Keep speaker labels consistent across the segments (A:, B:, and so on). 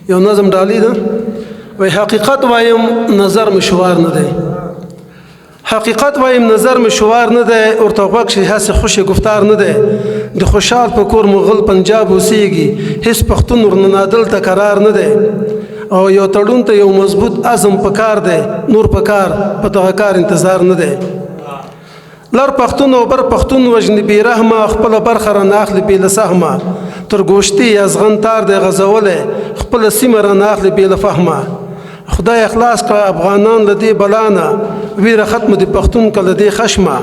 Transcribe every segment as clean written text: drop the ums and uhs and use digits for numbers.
A: یو نظم ډالۍ ده وایي حقیقت وایم نظر مشوار نه دی حقیقت وایم نظر مشوار نه دی ورته غوږ شي هسې خوشي گفتار نه دی د خوشحال په کور مغل پنجاب اوسیږي هیڅ پښتون ورننه دلته قرار نه دی او یو تړون ته یو مضبوط عزم پکار دی نور پکار په دغه کار انتظار نه دی لر پښتون او بر پښتون وژني بې رحمه خپله برخه رانه اخلي بې له سهمه تر ګوشتي ازغن تار دی غځولی خپله سیمه رانه اخلي بې له فهمه خدای اخلاص کړه افغانان له دې بلانه ویره ختمه د پښتون که له دې خشمه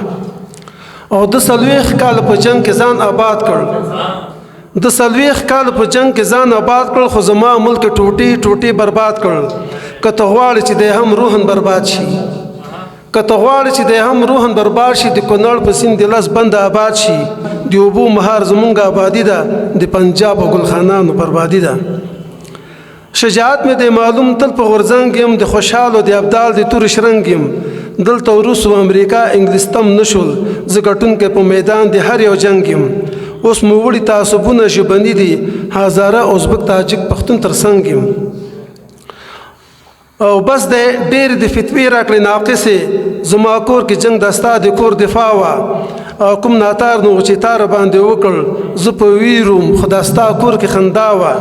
A: او د 40 کال په جنګ کې ځان آباد کړ د 40 کال په جنګ کې ځان آباد کړ خو زما ملک ټوټي ټوټي برباد کړ که ته غواړې چې دی هم روحن برباد شي که ته غواړې چې دی هم روحن برباد شي د کونړ په سیند د لس بند آباد شي د اوبو مهار زمونږ آبادي ده د پنجاب او ګلخانانو بربادي ده شجاعت مې دی معلوم تل په غورځنګ یم د خوشحال او د ابدال د تور شرنګ یم دلته روس و امریکا انګلستم نشول زه ګټونکی په میدان د هر یو جنګ یم اوس مو وړي تعصبونه ژبني دي هزاره ازبک تاجک پښتون تر څنګ یم او بس د ډېر د فتوی راکړې ناقصې زما کور کې جنگ دستا د کور دفاع وه او کوم ناتار نو چې تار باندې وکړ زه په ویروم خو دا ستا کور کې خندا وه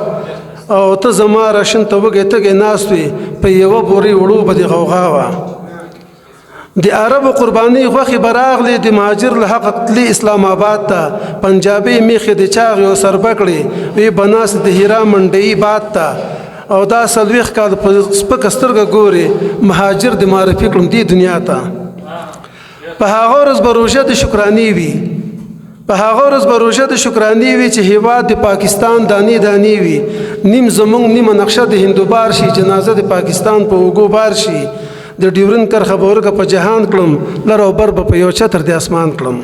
A: او ته زما راشن ته وږی تږی ناست وې په یوه بورې وړو به د غوغا وه د عربو قرباني غوښې به راغلې د مهاجر له حقه تلي اسلام آباد ته پنجابي میخې د چاغې او سربه کړې وی به ناست د هیرا منډۍ باد ته او دا 40 کال په سپکه سترګه ګوري مهاجر د معرفي کړم دې دنیا ته په هغه ورځ به روژه د شکرانې وي په هغه ورځ به روژه د شکرانې وي چې هیواد د پاکستان دانې دانې وي نیم زمونږ نیمه نقشه د هندوبار شي جنازه د پاکستان په اوږو بار شي د ډیورن کرښه به ورکه په جهان کړم لر او بر به په یو چتر د اسمان کړم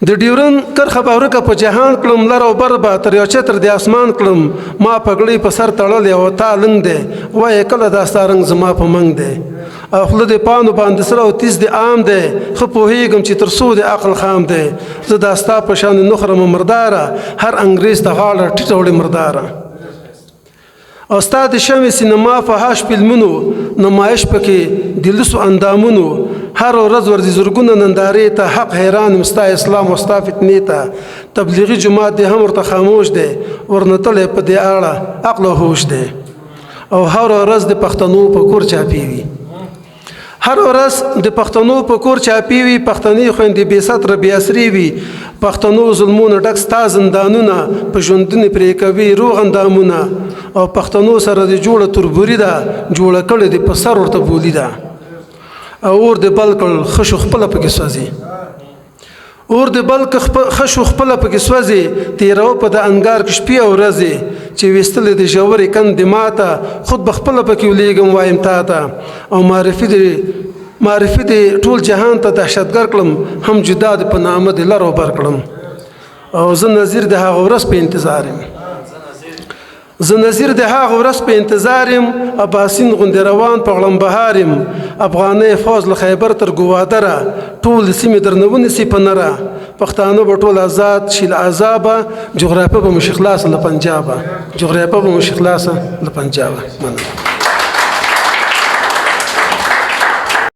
A: د ډیورن کرښه به ورکه په جهان کړم لر او بر به تر یو چتر د اسمان کړم ما پګړۍ په سر تړلی او تا لنګ دی وایې کله دا ستا رنګ زما په منګ دی او خوله د پانو باندې سره او تیز د عام دی ښه پوهېږم چې تر څو د عقل خام دی زه دا ستا په شان نه خورم مرداره هر انګریز ته غاړه ټیټه وړې مرداره او ستا د شمې سینما فحاش فلمونو نمایش پکې د لسو اندامونو هر ورځ ورځي زرګونه نندارې ته حق حیران یم ستا اسلام او ستا فتنې ته تبلیغي جماعت دی هم ورته خاموش دی ورنتلی په دې اړه عقل او هوش دی او هر ورځ د پښتنو په کور چاپی وي هر ورځ د پښتنو په کور چاپی وي پښتنې خویندې بې ستره بې اسرې وي پښتنو ظلمونه ډک ستا زندانونه په ژوندونې پرې کوي روغ اندامونه او پښتنو سره د جوړه تربوري ده جوړه کړې د په سر ورته بولي ده او اور د بل کړ خشو خپله پکې سوځي اور د بل خشو خپله پکې سوځي تېروه په د انګار کې شپې او ورځې چې ویستلې د ژورې کندې ماته خود به خپله پکې ولیږم وایم تا ته او معرفي د ټول جهان ته دهشتګر کړم هم جدا د په نامه د لر او بر کړم او زه نظیر د هغه ورځ په انتظار یم زه نظیر د هغه ورځ په انتظار یم اباسین غوندې روان په غړمبهار یم افغانۍ فوج له خیبر تر ګوادره ټول سیمې درنه ونیسي په نره پښتانه به ټول آزاد شي له عذابه جغرافیه به مو شي خلاصه له پنجابه جغرافیه به مو شي خلاصه له پنجابه مننه